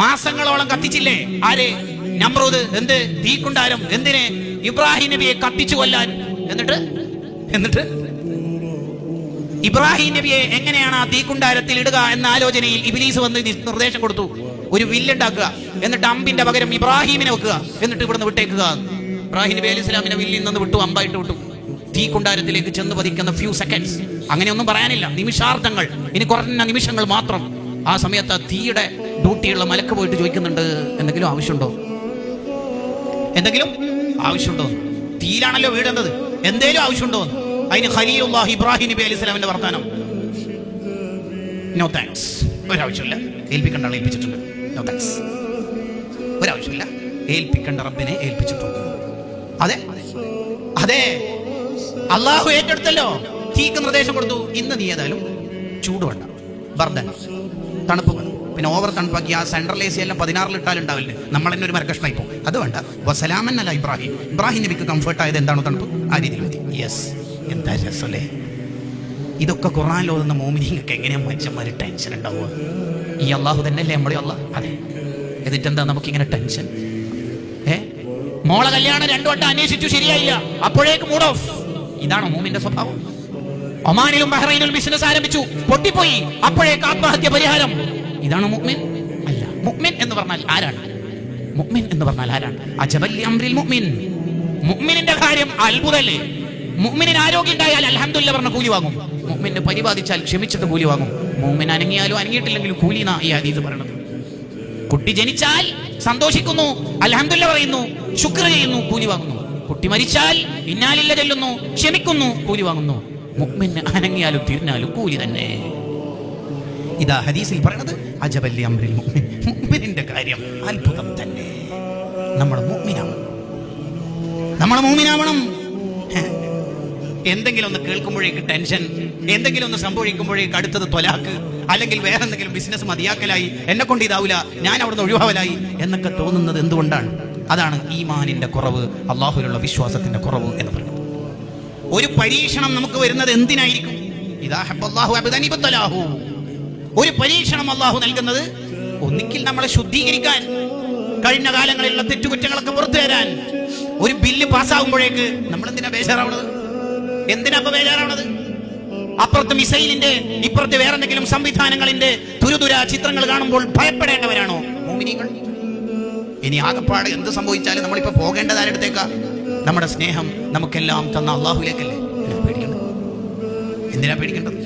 മാസങ്ങളോളം കത്തിച്ചില്ലേ ആരെ? നമ്രൂദ്. എന്ത്? തീക്കുണ്ടാരം. എന്തിനെ? ഇബ്രാഹിം നബിയെ കത്തിച്ചു കൊല്ലാൻ. എന്നിട്ട് ഇബ്രാഹിം നബിയെ എങ്ങനെയാണ് ആ തീക്കുണ്ടാരത്തിൽ ഇടുക എന്ന ആലോചനയിൽ ഇബ്ലീസ് വന്ന് നിർദ്ദേശം കൊടുത്തു. ഒരു വില്ലുണ്ടാക്കുക, എന്നിട്ട് അമ്പിന്റെ പകരം ഇബ്രാഹിമിനെ വെക്കുക, എന്നിട്ട് ഇവിടുന്ന് വിട്ടേക്കുക. ഇബ്രാഹിം നബി അലൈഹി സ്വലാമിനെ വില്ലിൽ നിന്ന് വിട്ടു, അമ്പായിട്ട് വിട്ടു. തീക്കുണ്ടാരത്തിലേക്ക് ചെന്ന് പതിക്കുന്ന ഫ്യൂ സെക്കൻഡ്സ്. അങ്ങനെയൊന്നും പറയാനില്ല, നിമിഷാർദ്ധങ്ങൾ, ഇനി കുറഞ്ഞ നിമിഷങ്ങൾ മാത്രം. ആ സമയത്ത് തീയുടെ ഡ്യൂട്ടിയുള്ള മലക്ക് പോയിട്ട് ചോദിക്കുന്നുണ്ട്, എന്തെങ്കിലും ആവശ്യമുണ്ടോ? തീയിലാണല്ലോ വീടുന്നത്, എന്തേലും ആവശ്യമുണ്ടോ? അതിന് ഖലീലുല്ലാഹി ഇബ്രാഹിം നബി അലൈഹി സ്വലാമിന്റെ വർത്താനം, നോ താങ്ക്സ്, ഒരാവശ്യമില്ല, ഏൽപ്പിക്കേണ്ട ആളെ ഏൽപ്പിച്ചിട്ടുണ്ട്, നോ താങ്ക്സ്, ഒരാവശ്യമില്ല, ഏൽപ്പിക്കേണ്ട റബ്ബിനെ ഏൽപ്പിച്ചിട്ടുണ്ട്. അതെ അതെ, അള്ളാഹു ഏറ്റെടുത്തല്ലോ. തീക്ക് നിർദ്ദേശം കൊടുത്തു, ഇന്ന് നീ ഏതായാലും ചൂട് വേണ്ട, ബർദൻ, തണുപ്പ് മതി. പിന്നെ ഓവർ തണുപ്പാക്കി ആ സെൻട്രൽ എ സി എല്ലാം 16 ഇട്ടാലുണ്ടാവില്ലേ, നമ്മൾ തന്നെ ഒരു മരക്കഷ്ണമായി പോകും. അത് വേണ്ട. വസലാമൻ അല്ല ഇബ്രാഹിം നബിക്ക് കംഫർട്ട് ആയത് എന്താണോ തണുപ്പ്, ആ രീതിയിൽ മതി. യെസ്, എന്താ രസല്ലേ. ഇതൊക്കെ ഖുർആനിൽ ഓതുന്ന മോമിനിങ്ങൾക്ക് എങ്ങനെയാ മനുഷ്യന്മാർ ടെൻഷൻ ഉണ്ടാവുക? ഈ അള്ളാഹു തന്നെയല്ലേ നമ്മുടെ അള്ളാഹ്? അതെ. എന്നിട്ടെന്താ നമുക്കിങ്ങനെ ടെൻഷൻ? മോളെ കല്യാണം 2 വട്ടം അന്വേഷിച്ചു, ശരിയായില്ല, അപ്പോഴേക്ക് മൂഡ് ഓഫ്. ഇതാണോ മോമിന്റെ സ്വഭാവം? ഒമാനിലും ബഹ്റൈനിലും ബിസിനസ് ആരംഭിച്ചു, പൊട്ടിപ്പോയി, അപ്പോഴേക്ക് ആത്മഹത്യ പരിഹാരം. ഇതാണ് മുഅ്മിൻ? അല്ല. മുഅ്മിൻ എന്ന് പറഞ്ഞാൽ ആരാണ്? മുഅ്മിൻ എന്ന് പറഞ്ഞാൽ ആരാണ്? അജബൽ അംറിൽ മുഅ്മിൻ. മുഅ്മിനിന്റെ കാര്യം അത്ഭുതമല്ലേ. മുഅ്മിനിന് ആരോഗ്യം ഉണ്ടായാൽ അൽഹംദുലില്ലാഹ് പറഞ്ഞ കൂലി വാങ്ങും. മുഅ്മിനെ പരിപാലിച്ചാൽ ക്ഷമിച്ചിട്ട് കൂലി വാങ്ങും. മുഅ്മിൻ അനങ്ങിയാലും അനങ്ങിയിട്ടില്ലെങ്കിലും കൂലിനാ ഈ ഹദീസ് പറയുന്നത്. കുട്ടി ജനിച്ചാൽ സന്തോഷിക്കുന്നു, അൽഹംദുലില്ലാഹ് പറയുന്നു, ശുക്ർ ചെയ്യുന്നു, കൂലി വാങ്ങുന്നു. കുട്ടി മരിച്ചാൽ ഇന്നാലില്ല ചൊല്ലുന്നു, ക്ഷമിക്കുന്നു, കൂലി വാങ്ങുന്നു. മുഅ്മിന് അനങ്ങിയാലും തിരിഞ്ഞാലും കൂലി തന്നെ. ഇതാ ഹദീസിൽ പറയുന്നത് അജബൽ അംറിൽ മുഅ്മിൻ. മുഅ്മിനിന്റെ കാര്യം അത്ഭുതം തന്നെ. നമ്മൾ മുഅ്മിനാവണം. എന്തെങ്കിലും ഒന്ന് കേൾക്കുമ്പോഴേക്ക് ടെൻഷൻ, എന്തെങ്കിലും ഒന്ന് സംഭവിക്കുമ്പോഴേക്ക് അടുത്തത് ത്വലാക്ക്, അല്ലെങ്കിൽ വേറെ എന്തെങ്കിലും ബിസിനസ് മതിയാക്കലായി, എന്നെ കൊണ്ട് ഇതാവില്ല, ഞാൻ അവിടുന്ന് ഒഴിവാവലായി എന്നൊക്കെ തോന്നുന്നത് എന്തുകൊണ്ടാണ്? അതാണ് ഈമാനിന്റെ കുറവ്, അള്ളാഹുവിലുള്ള വിശ്വാസത്തിന്റെ കുറവ് എന്ന് പറയുന്നത്. ഒരു പരീക്ഷണം നമുക്ക് വരുന്നത് എന്തിനായിരിക്കും? ഇദാ ഹബ്ബല്ലാഹു അബ്ദൻ ഇബ്തലാഹു. ഒരു പരീക്ഷണം അള്ളാഹു നൽകുന്നത് ഒന്നിക്കിൽ നമ്മളെ ശുദ്ധീകരിക്കാൻ, കഴിഞ്ഞ കാലങ്ങളിലുള്ള തെറ്റുകുറ്റങ്ങളൊക്കെ പുറത്തു തരാൻ. ഒരു ബില്ല് പാസ്സാകുമ്പോഴേക്ക് നമ്മൾ എന്തിനാ ബേജാറാവണത്? അപ്പുറത്ത് മിസൈലിന്റെ, ഇപ്പുറത്ത് വേറെ എന്തെങ്കിലും സംവിധാനങ്ങളിന്റെ തുരുതുര ചിത്രങ്ങൾ കാണുമ്പോൾ ഭയപ്പെടേണ്ടവരാണോ മുഅ്മിനീങ്ങൾ? ഇനി ആകപ്പാട് എന്ത് സംഭവിച്ചാലും നമ്മളിപ്പോ പോകേണ്ടത് ആരുടെ? നമ്മുടെ സ്നേഹം നമുക്കെല്ലാം തന്ന അള്ളാഹുവിലേക്കല്ലേ. എന്തിനാ പേടിക്കേണ്ടത്?